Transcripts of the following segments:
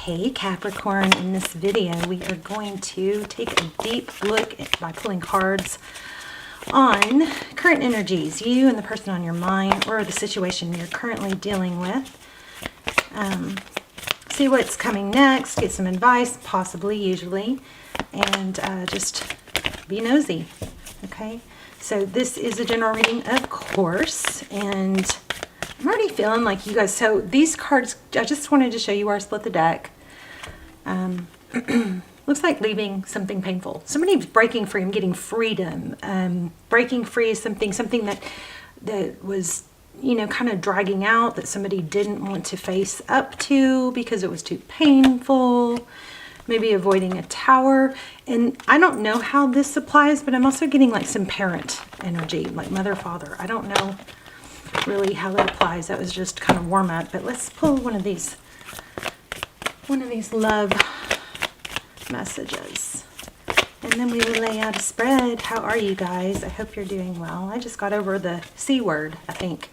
Hey Capricorn, in this video we are going to take a deep look by pulling cards on current energies, you and the person on your mind or the situation you're currently dealing with. See what's coming next, get some advice, possibly, usually, and just be nosy, okay? So this is a general reading, of course, and I'm already feeling like you guys, so these cards, I just wanted to show you where I split the deck. Looks like leaving something painful. Somebody's breaking free and getting freedom. Breaking free is something that was, you know, kind of dragging out, that somebody didn't want to face up to because it was too painful. Maybe avoiding a tower. And I don't know how this applies, but I'm also getting like some parent energy, like mother, father. I don't know really how that applies. That was just kind of warm up. But let's pull one of these love messages, and then we will lay out a spread. How are you guys? I hope you're doing well. I just got over the C word. I think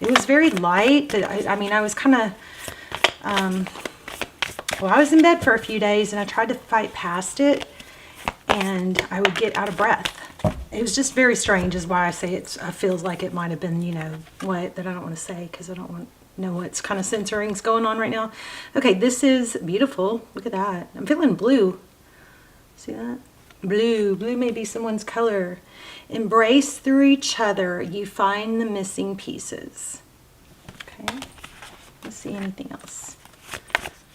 it was very light. I mean, I was kind of well, I was in bed for a few days and I tried to fight past it, and I would get out of breath. It was just very strange, is why I say it feels like it might have been, you know, what, that I don't want to say because I don't want to know what's kind of censoring's going on right now. Okay, this is beautiful. Look at that. I'm feeling blue. See that? Blue. Blue may be someone's color. Embrace through each other. You find the missing pieces. Okay. Let's see anything else.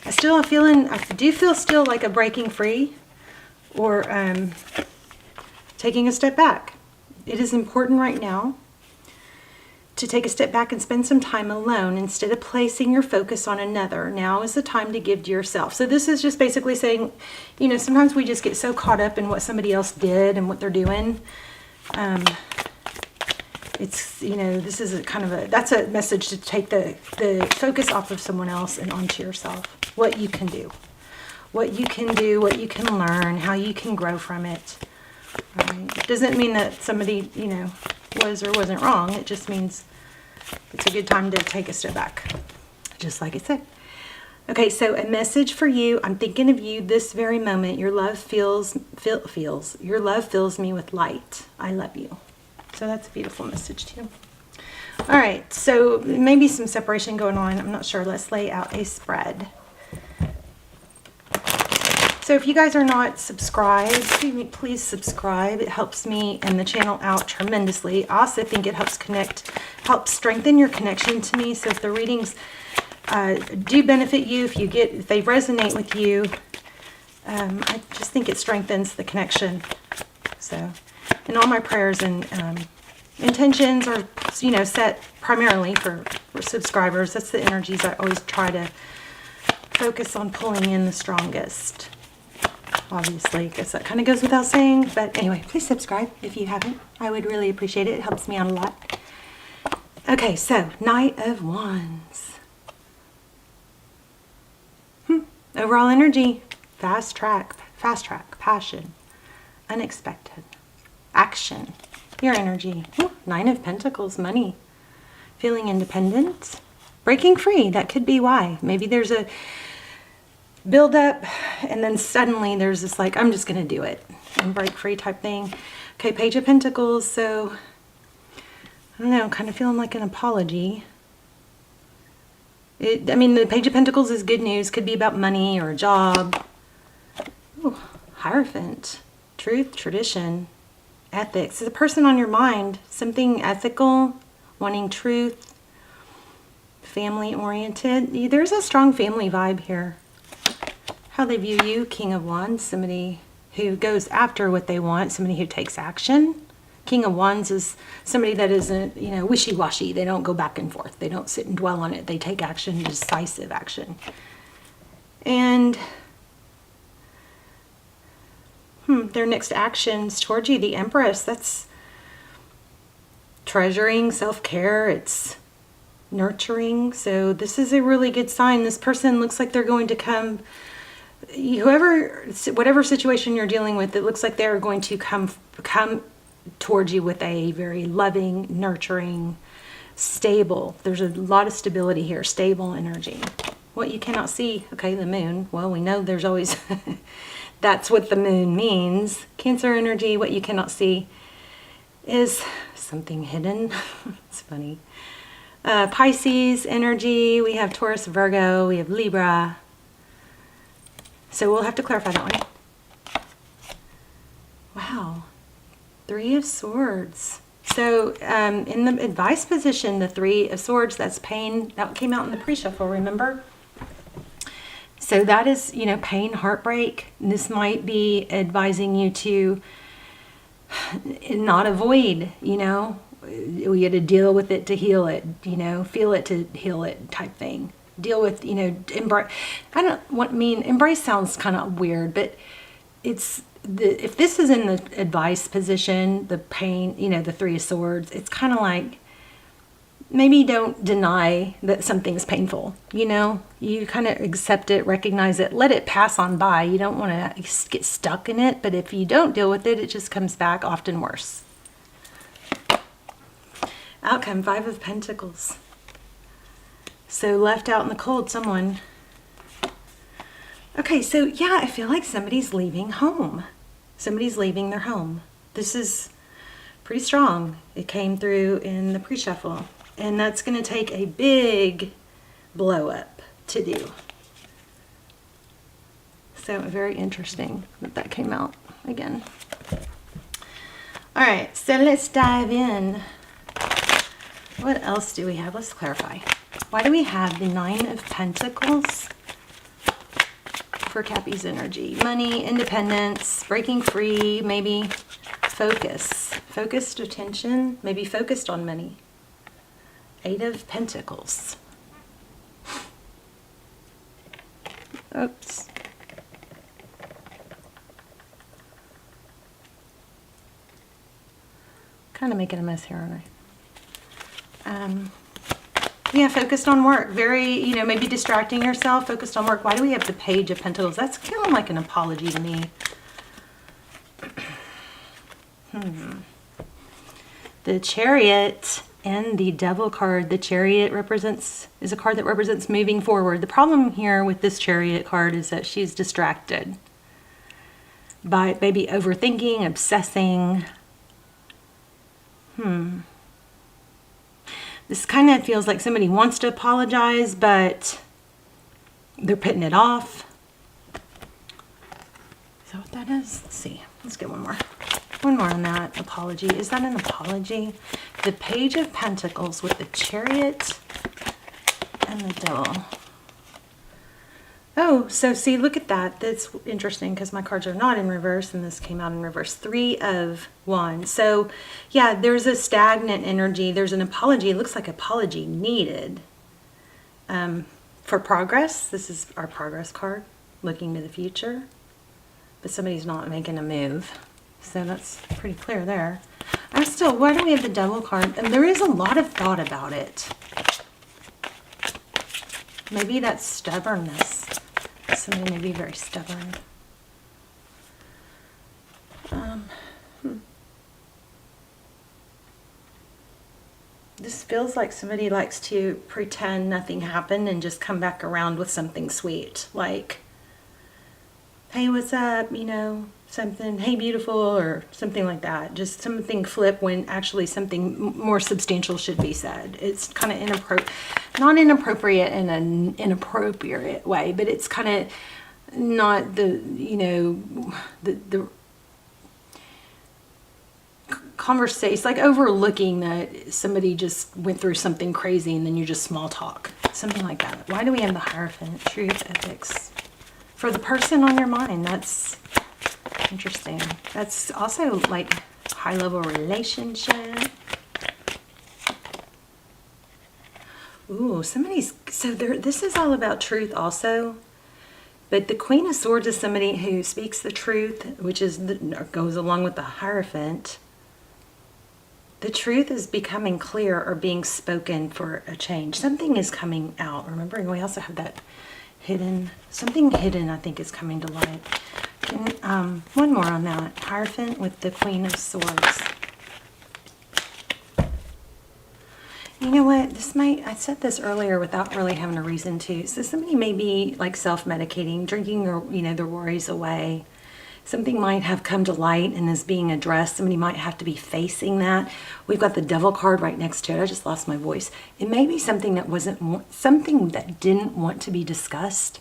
I do feel still like a breaking free or taking a step back. It is important right now to take a step back and spend some time alone instead of placing your focus on another. Now is the time to give to yourself. So this is just basically saying, you know, sometimes we just get so caught up in what somebody else did and what they're doing. It's, you know, this is that's a message to take the focus off of someone else and onto yourself. What you can do. What you can do, what you can learn, how you can grow from it. Right? It doesn't mean that somebody, you know, was or wasn't wrong. It just means it's a good time to take a step back, just like I said. Okay, so a message for you. I'm thinking of you this very moment. Your love fills me with light. I love you. So that's a beautiful message too. All right, so maybe some separation going on. I'm not sure. Let's lay out a spread. So if you guys are not subscribed, please subscribe. It helps me and the channel out tremendously. I also think it helps strengthen your connection to me. So if the readings do benefit you, if they resonate with you, I just think it strengthens the connection. So, and all my prayers and intentions are, you know, set primarily for subscribers. That's the energies I always try to focus on pulling in the strongest. Obviously, I guess that kind of goes without saying, but anyway, please subscribe if you haven't. I would really appreciate it. It helps me out a lot. Okay, so Knight of Wands. Overall energy, fast track, passion, unexpected, action, your energy. Nine of Pentacles, money, feeling independent, breaking free. That could be why. Maybe there's a build up and then suddenly there's this like, I'm just going to do it and break free type thing. Okay, Page of Pentacles. So I don't know, kind of feeling like an apology. I mean, the Page of Pentacles is good news. Could be about money or a job. Ooh, Hierophant, truth, tradition, ethics. Is a person on your mind, something ethical, wanting truth, family oriented. There's a strong family vibe here. How they view you, King of Wands, somebody who goes after what they want, somebody who takes action. King of Wands is somebody that isn't, you know, wishy-washy. They don't go back and forth. They don't sit and dwell on it. They take action, decisive action. And their next actions towards you, the Empress, that's treasuring, self-care, it's nurturing. So this is a really good sign. This person looks like they're going to come, whatever situation you're dealing with, it looks like they're going to come towards you with a very loving, nurturing, stable. There's a lot of stability here, stable energy. what you cannot see. Okay, the moon. Well, we know there's always, that's what the moon means. Cancer energy, what you cannot see is something hidden. It's funny. Pisces energy, we have Taurus, Virgo, we have Libra. So we'll have to clarify that one. Wow. 3 of Swords. So in the advice position, the 3 of Swords, that's pain. That came out in the pre-shuffle, remember? So that is, you know, pain, heartbreak. This might be advising you to not avoid, you know. We got to deal with it to heal it, you know, feel it to heal it type thing. Deal with, you know, embrace. Embrace sounds kind of weird, but it's, if this is in the advice position, the pain, you know, the 3 of Swords, it's kind of like, maybe don't deny that something's painful, you know, you kind of accept it, recognize it, let it pass on by. You don't want to get stuck in it, but if you don't deal with it, it just comes back often worse. Outcome, 5 of Pentacles. So left out in the cold, someone. Okay, so yeah, I feel like somebody's leaving home. Somebody's leaving their home. This is pretty strong. It came through in the pre-shuffle. And that's going to take a big blow up to do. So very interesting that that came out again. All right, so let's dive in. What else do we have? Let's clarify. Why do we have the 9 of Pentacles for Cappy's energy? Money, independence, breaking free, maybe focus. Focused attention, maybe focused on money. 8 of Pentacles. Oops. Kind of making a mess here, aren't I? Yeah, focused on work. Very, you know, maybe distracting yourself, focused on work. Why do we have the Page of Pentacles? That's kind of like an apology to me. The Chariot and the Devil card. The Chariot is a card that represents moving forward. The problem here with this Chariot card is that she's distracted by maybe overthinking, obsessing. This kind of feels like somebody wants to apologize, but they're putting it off. Is that what that is? Let's see. Let's get one more. One more on that apology. Is that an apology? The Page of Pentacles with the Chariot and the Devil. Oh, so see, look at that. That's interesting because my cards are not in reverse and this came out in reverse. 3 of Wands. So yeah, there's a stagnant energy. There's an apology. It looks like apology needed for progress. This is our progress card, looking to the future. But somebody's not making a move. So that's pretty clear there. Why do we have the Devil card? And there is a lot of thought about it. Maybe that's stubbornness. Somebody may be very stubborn. This feels like somebody likes to pretend nothing happened and just come back around with something sweet. Like, hey, what's up? You know, something, hey, beautiful, or something like that. Just something flip when actually something more substantial should be said. It's kind of not inappropriate in an inappropriate way, but it's kind of not the, you know, the conversation. It's like overlooking that somebody just went through something crazy and then you just small talk. Something like that. Why do we have the Hierophant? Truth, ethics. For the person on your mind, that's interesting. That's also like high-level relationship. Ooh, this is all about truth also. But the Queen of Swords is somebody who speaks the truth, which is goes along with the Hierophant. The truth is becoming clear or being spoken for a change. Something is coming out. Remembering we also have that something hidden I think is coming to light. One more on that. Hierophant with the Queen of Swords. You know what? I said this earlier without really having a reason to. So somebody may be like self-medicating, drinking their, their worries away. Something might have come to light and is being addressed. Somebody might have to be facing that. We've got the Devil card right next to it. I just lost my voice. It may be something that didn't want to be discussed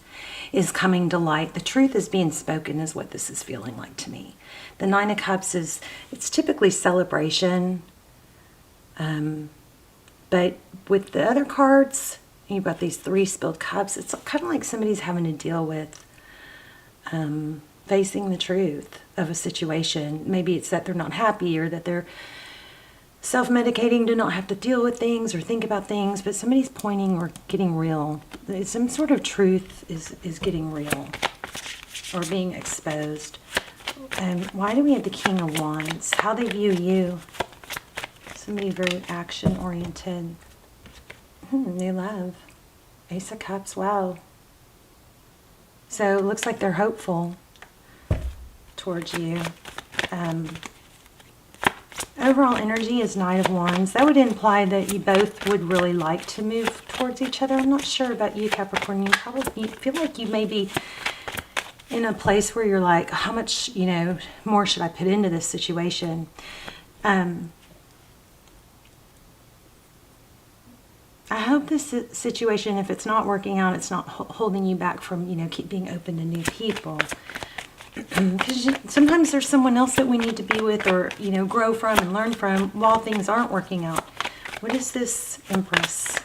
is coming to light. The truth is being spoken is what this is feeling like to me. The Nine of Cups it's typically celebration. But with the other cards, you've got these 3 spilled cups. It's kind of like somebody's having to deal with facing the truth of a situation. Maybe it's that they're not happy or that they're self-medicating to not have to deal with things or think about things, but somebody's pointing or getting real. Some sort of truth is getting real or being exposed. And why do we have the King of Wands? How they view you. Somebody very action-oriented. New love. Ace of Cups, wow. So it looks like they're hopeful towards you. Overall energy is Knight of Wands. That would imply that you both would really like to move towards each other. I'm not sure about you, Capricorn. You feel like you may be in a place where you're like, how much, more should I put into this situation? I hope this situation, if it's not working out, it's not holding you back from, keep being open to new people. Because sometimes there's someone else that we need to be with or, grow from and learn from while things aren't working out. What is this Empress?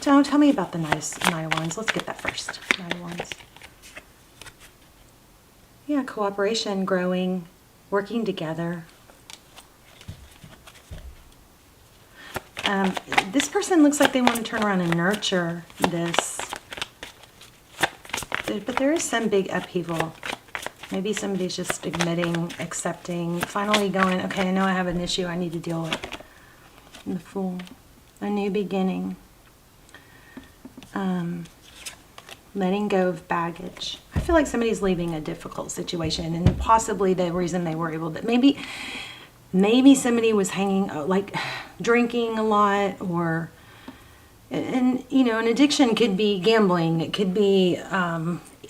Tell me about the Knight of Wands. Let's get that first. Knight of Wands. Yeah, cooperation, growing, working together. This person looks like they want to turn around and nurture this. But there is some big upheaval. Maybe somebody's just admitting, accepting, finally going, okay, I know I have an issue I need to deal with. The Fool. A new beginning. Letting go of baggage. I feel like somebody's leaving a difficult situation, and possibly the reason they were able to, maybe somebody was hanging, like drinking a lot, or, and an addiction could be gambling, it could be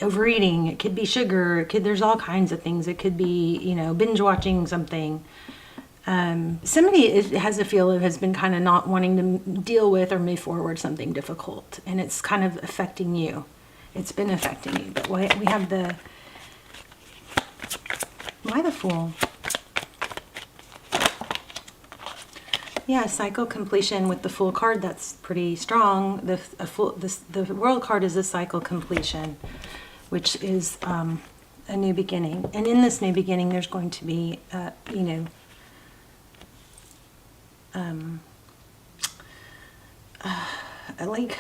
overeating, it could be sugar, there's all kinds of things. It could be, binge watching something. Somebody has a feel of has been kind of not wanting to deal with or move forward something difficult, and it's kind of affecting you. It's been affecting you. But we have why the Fool? Yeah, cycle completion with the Fool card. That's pretty strong. The World card is a cycle completion, which is a new beginning. And in this new beginning, there's going to be, like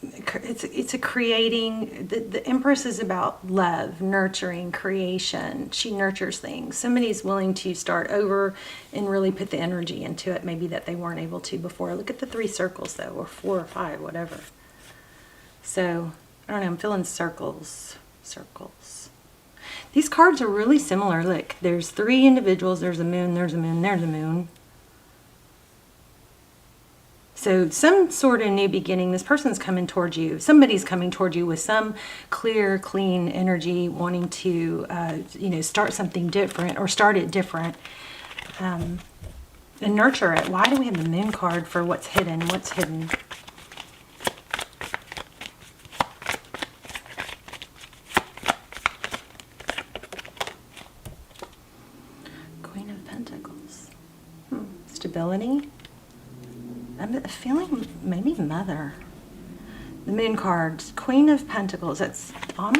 it's a creating. The Empress is about love, nurturing, creation. She nurtures things. Somebody's willing to start over and really put the energy into it, maybe that they weren't able to before. Look at the 3 circles though, or 4 or 5, whatever. So I don't know, I'm feeling circles. These cards are really similar. Look, there's 3 individuals, there's a moon, there's a moon, there's a moon. So some sort of new beginning. This person's coming towards you. Somebody's coming towards you with some clear, clean energy, wanting to, start something different or start it different, and nurture it. Why do we have the Moon card for what's hidden? What's hidden? Queen of Pentacles. Stability. I'm feeling maybe Mother. The Moon cards, Queen of Pentacles. That's a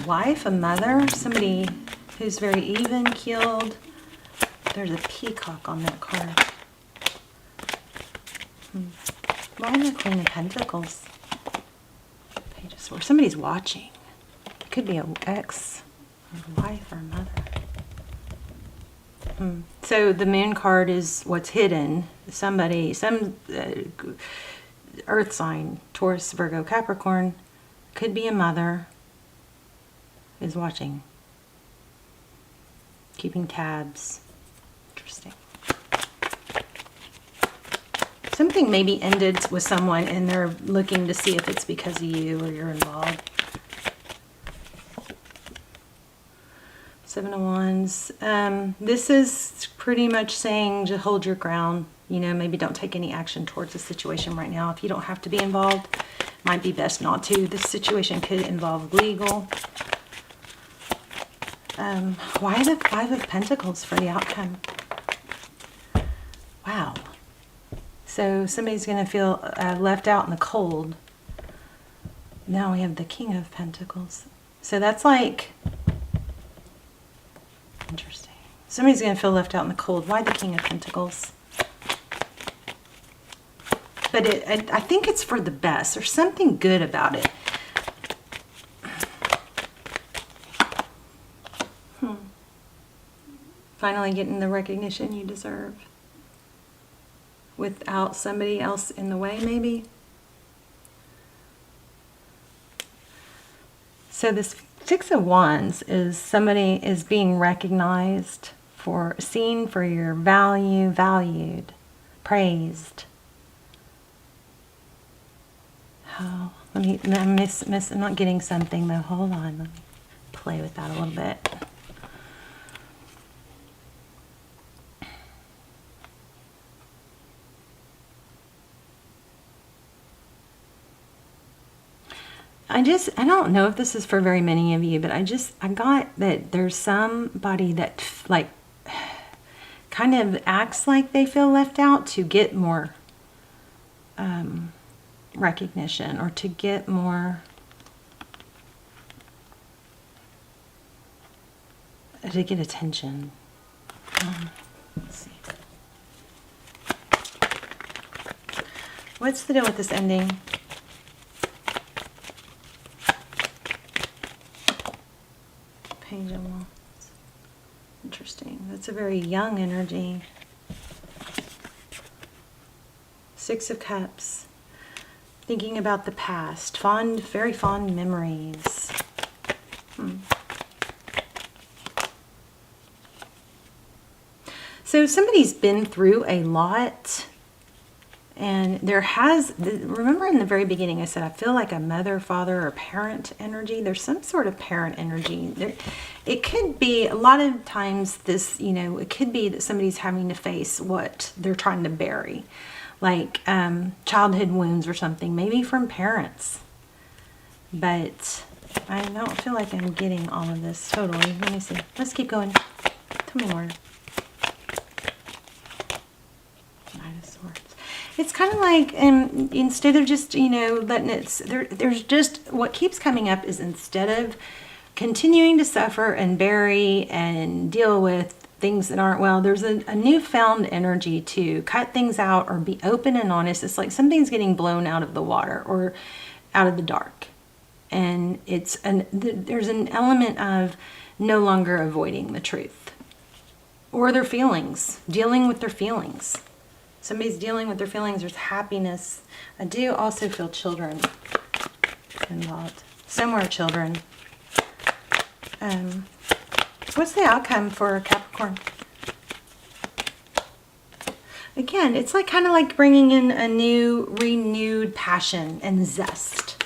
wife, a mother, somebody who's very even keeled. There's a peacock on that card. Why the Queen of Pentacles? Page of Swords. Somebody's watching. It could be an ex, or a wife, or a mother. So the Moon card is what's hidden. Some earth sign, Taurus, Virgo, Capricorn, could be a mother, is watching, keeping tabs. Interesting. Something maybe ended with someone and they're looking to see if it's because of you or you're involved. 7 of Wands. This is pretty much saying to hold your ground. You know, maybe don't take any action towards the situation right now. If you don't have to be involved, might be best not to. This situation could involve legal. Why the 5 of Pentacles for the outcome? Wow. So somebody's going to feel left out in the cold. Now we have the King of Pentacles. So that's like... interesting. Somebody's going to feel left out in the cold. Why the King of Pentacles? But I think it's for the best. There's something good about it. Finally getting the recognition you deserve. Without somebody else in the way, maybe. So this 6 of Wands is somebody is being recognized for, seen for your value, valued, praised. Oh, I'm not getting something though. Hold on, let me play with that a little bit. I don't know if this is for very many of you, but I got that there's somebody that like kind of acts like they feel left out to get more recognition or to get more, to get attention. Let's see. What's the deal with this ending? Page of Wands. Interesting. That's a very young energy. 6 of Cups. Thinking about the past. Very fond memories. So somebody's been through a lot. And there has, remember in the very beginning I said I feel like a mother, father, or parent energy. There's some sort of parent energy. It could be, a lot of times this, you know, it could be that somebody's having to face what they're trying to bury. Like childhood wounds or something, maybe from parents. But I don't feel like I'm getting all of this totally. Let me see. Let's keep going. Tell me more. Knight of Swords. It's kind of like, instead of just, you know, letting it, there's just, what keeps coming up is instead of continuing to suffer and bury and deal with things that aren't well, there's a newfound energy to cut things out or be open and honest. It's like something's getting blown out of the water or out of the dark. And there's an element of no longer avoiding the truth or their feelings, dealing with their feelings. Somebody's dealing with their feelings. There's happiness. I do also feel children involved. Somewhere children. What's the outcome for Capricorn? Again, it's like kind of like bringing in a new, renewed passion and zest.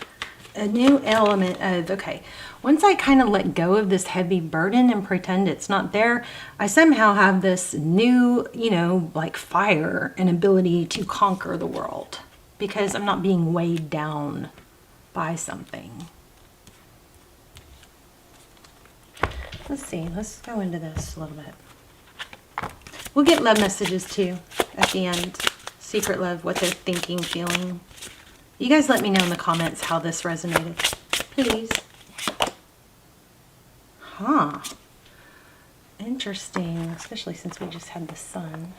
A new element of, okay, once I kind of let go of this heavy burden and pretend it's not there, I somehow have this new, you know, like fire and ability to conquer the world because I'm not being weighed down by something. Let's see, let's go into this a little bit. We'll get love messages too at the end. Secret love, what they're thinking, feeling. You guys let me know in the comments how this resonated, please. Huh. Interesting, especially since we just had the sun.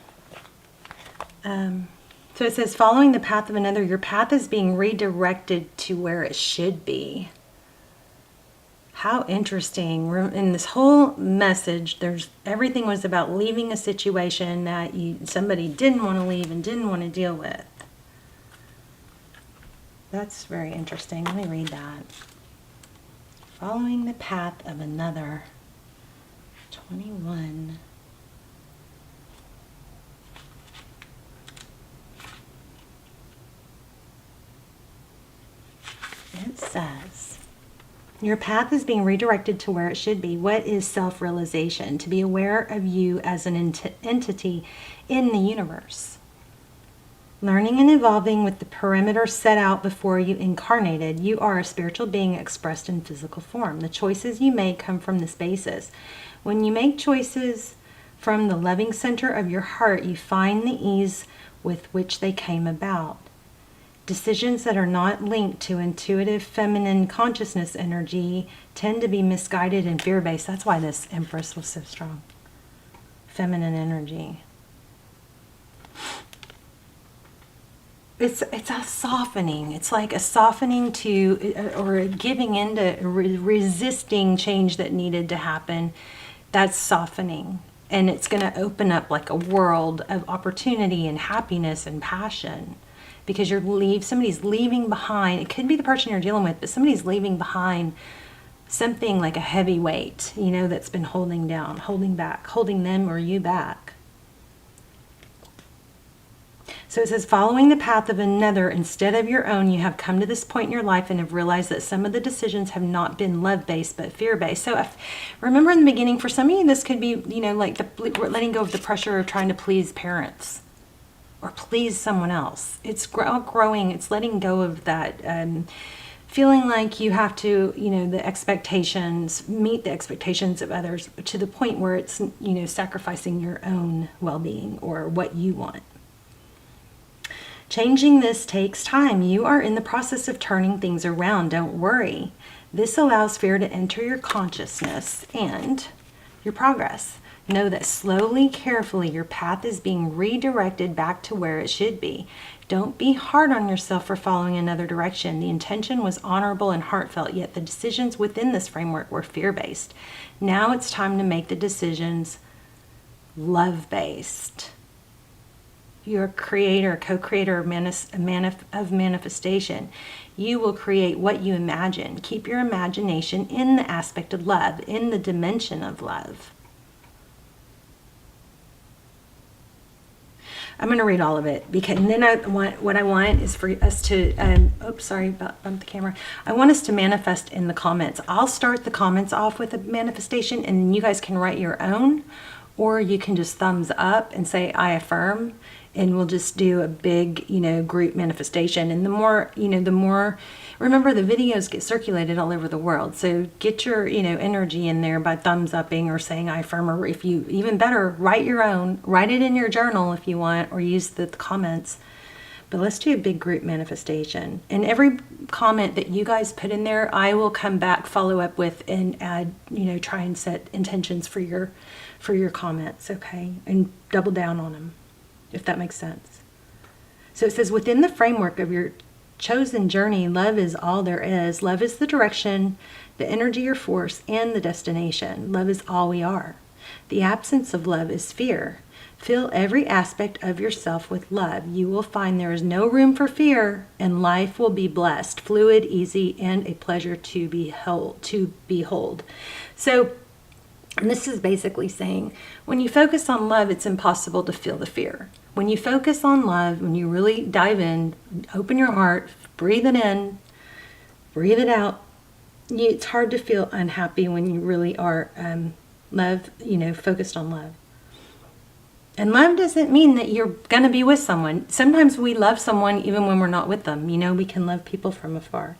So it says, following the path of another, your path is being redirected to where it should be. How interesting. In this whole message, everything was about leaving a situation that somebody didn't want to leave and didn't want to deal with. That's very interesting. Let me read that. Following the path of another. 21. says. Your path is being redirected to where it should be. What is self-realization? To be aware of you as an entity in the universe. Learning and evolving with the perimeter set out before you incarnated. You are a spiritual being expressed in physical form. The choices you make come from this basis. When you make choices from the loving center of your heart, you find the ease with which they came about. Decisions that are not linked to intuitive feminine consciousness energy tend to be misguided and fear-based. That's why this Empress was so strong. Feminine energy. It's a softening. It's like a softening to, or giving in to resisting change that needed to happen. That's softening. And it's going to open up like a world of opportunity and happiness and passion. Because somebody's leaving behind, it could be the person you're dealing with, but somebody's leaving behind something like a heavy weight, that's been holding down, holding back, holding them or you back. So it says, following the path of another instead of your own, you have come to this point in your life and have realized that some of the decisions have not been love-based, but fear-based. So remember in the beginning, for some of you, this could be, like letting go of the pressure of trying to please parents or please someone else. It's growing. It's letting go of that feeling like you have to, meet the expectations of others to the point where it's, sacrificing your own well-being or what you want. Changing this takes time. You are in the process of turning things around. Don't worry. This allows fear to enter your consciousness and your progress. Know that slowly, carefully, your path is being redirected back to where it should be. Don't be hard on yourself for following another direction. The intention was honorable and heartfelt, yet the decisions within this framework were fear-based. Now it's time to make the decisions love-based. You're a creator, co-creator of manifestation. You will create what you imagine. Keep your imagination in the aspect of love, in the dimension of love. I'm going to read all of it because, and then what I want is for us to, oops, sorry, bumped the camera. I want us to manifest in the comments. I'll start the comments off with a manifestation and you guys can write your own, or you can just thumbs up and say, I affirm, and we'll just do a big, group manifestation. And the more, remember the videos get circulated all over the world. So get your, energy in there by thumbs upping or saying I affirm, or if you, even better, write your own, write it in your journal if you want, or use the comments. But let's do a big group manifestation. And every comment that you guys put in there, I will come back, follow up with, and add, try and set intentions for your comments, okay? And double down on them, if that makes sense. So it says, within the framework of your chosen journey, love is all there is. Love is the direction, the energy or force, and the destination. Love is all we are. The absence of love is fear. Fill every aspect of yourself with love. You will find there is no room for fear, and life will be blessed, fluid, easy, and a pleasure to behold. So, and this is basically saying, when you focus on love, it's impossible to feel the fear. When you focus on love, when you really dive in, open your heart, breathe it in, breathe it out, it's hard to feel unhappy when you really are focused on love. And love doesn't mean that you're going to be with someone. Sometimes we love someone even when we're not with them. We can love people from afar.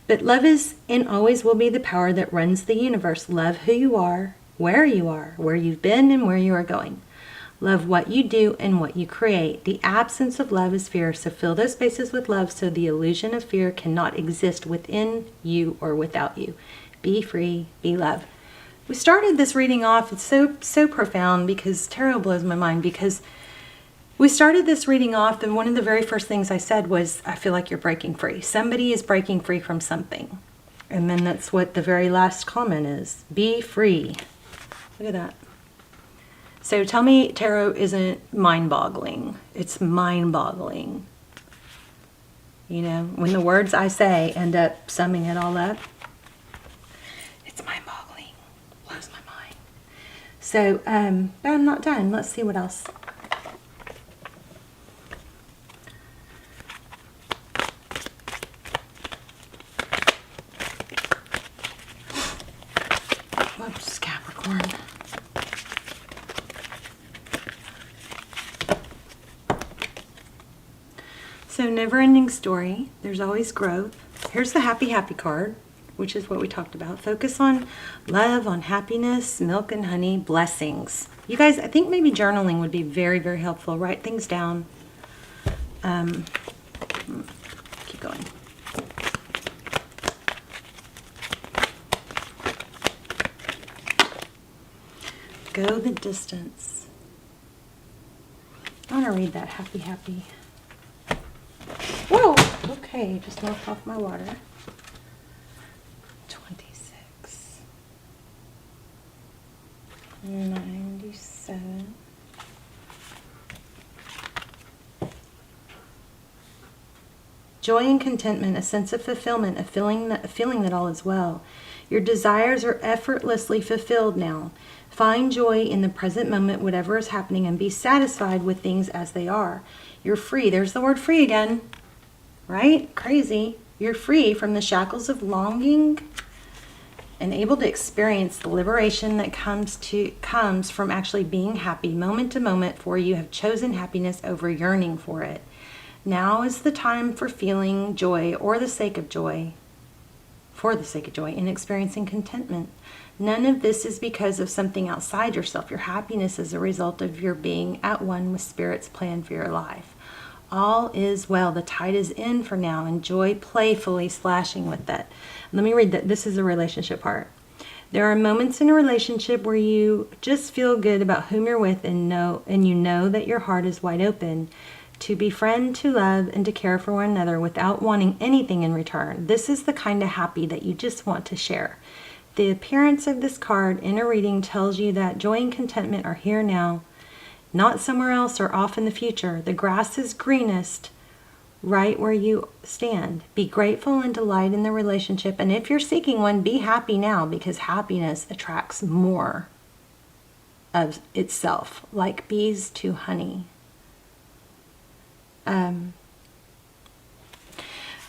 But love is and always will be the power that runs the universe. Love who you are, where you've been, and where you are going. Love what you do and what you create. The absence of love is fear, so fill those spaces with love so the illusion of fear cannot exist within you or without you. Be free, be love. We started this reading off, it's so profound because tarot blows my mind, because we started this reading off and one of the very first things I said was, I feel like you're breaking free. Somebody is breaking free from something. And then that's what the very last comment is. Be free. Look at that. So tell me tarot isn't mind-boggling. It's mind-boggling. When the words I say end up summing it all up, it's mind-boggling. Blows my mind. So, but I'm not done. Let's see what else. Whoops, Capricorn. So never-ending story. There's always growth. Here's the happy, happy card, which is what we talked about. Focus on love, on happiness, milk and honey, blessings. You guys, I think maybe journaling would be very, very helpful. Write things down. Keep going. Go the distance. I want to read that happy, happy. Whoa! Okay, just knocked off my water. 26. 97. Joy and contentment, a sense of fulfillment, a feeling that all is well. Your desires are effortlessly fulfilled now. Find joy in the present moment, whatever is happening, and be satisfied with things as they are. You're free. There's the word free again. Right? Crazy. You're free from the shackles of longing and able to experience the liberation that comes from actually being happy moment to moment, for you have chosen happiness over yearning for it. Now is the time for feeling joy for the sake of joy, and experiencing contentment. None of this is because of something outside yourself. Your happiness is a result of your being at one with Spirit's plan for your life. All is well. The tide is in for now. Enjoy playfully splashing with it. Let me read that. This is the relationship part. There are moments in a relationship where you just feel good about whom you're with and you know that your heart is wide open to befriend, to love, and to care for one another without wanting anything in return. This is the kind of happy that you just want to share. The appearance of this card in a reading tells you that joy and contentment are here now, not somewhere else or off in the future. The grass is greenest right where you stand. Be grateful and delight in the relationship. And if you're seeking one, be happy now, because happiness attracts more of itself, like bees to honey. I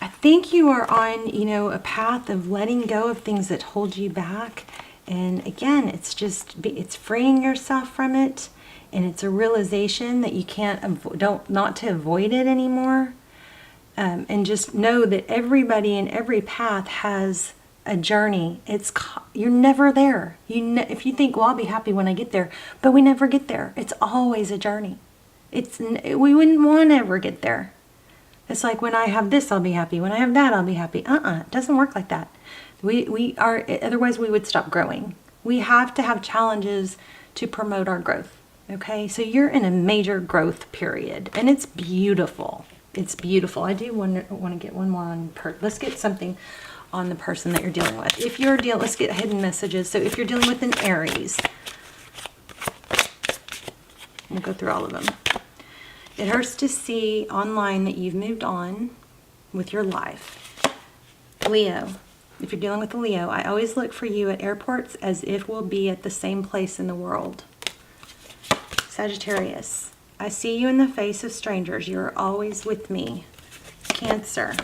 think you are on, a path of letting go of things that hold you back. And again, it's freeing yourself from it. And it's a realization that you not to avoid it anymore. And just know that everybody in every path has a journey. You're never there. If you think, well, I'll be happy when I get there, but we never get there. It's always a journey. We wouldn't want to ever get there. It's like, when I have this, I'll be happy. When I have that, I'll be happy. It doesn't work like that. Otherwise we would stop growing. We have to have challenges to promote our growth. Okay, so you're in a major growth period, and it's beautiful. It's beautiful. I do want to get one more on let's get something on the person that you're dealing with. Let's get hidden messages. So if you're dealing with an Aries, we'll go through all of them. It hurts to see online that you've moved on with your life. Leo, if you're dealing with a Leo, I always look for you at airports as if we'll be at the same place in the world. Sagittarius, I see you in the face of strangers. You're always with me. Cancer,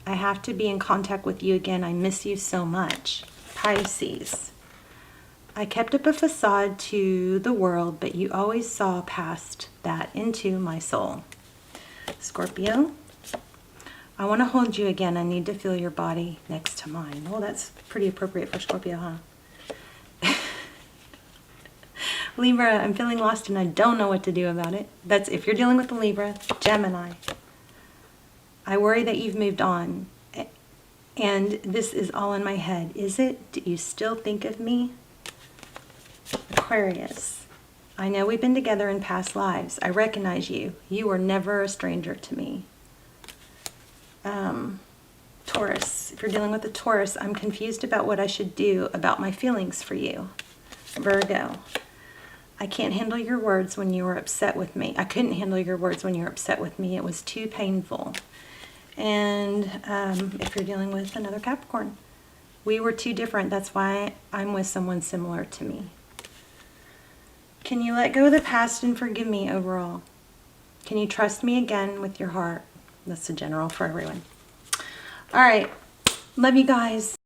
I have to be in contact with you again. I miss you so much. Pisces, I kept up a facade to the world, but you always saw past that into my soul. Scorpio, I want to hold you again. I need to feel your body next to mine. Well, that's pretty appropriate for Scorpio, huh? Libra, I'm feeling lost and I don't know what to do about it. That's if you're dealing with a Libra. Gemini, I worry that you've moved on. And this is all in my head. Is it? Do you still think of me? Aquarius, I know we've been together in past lives. I recognize you. You were never a stranger to me. Taurus, if you're dealing with a Taurus, I'm confused about what I should do about my feelings for you. Virgo, I can't handle your words when you were upset with me. I couldn't handle your words when you were upset with me. It was too painful. And if you're dealing with another Capricorn, we were too different. That's why I'm with someone similar to me. Can you let go of the past and forgive me overall? Can you trust me again with your heart? That's the general for everyone. All right. Love you guys.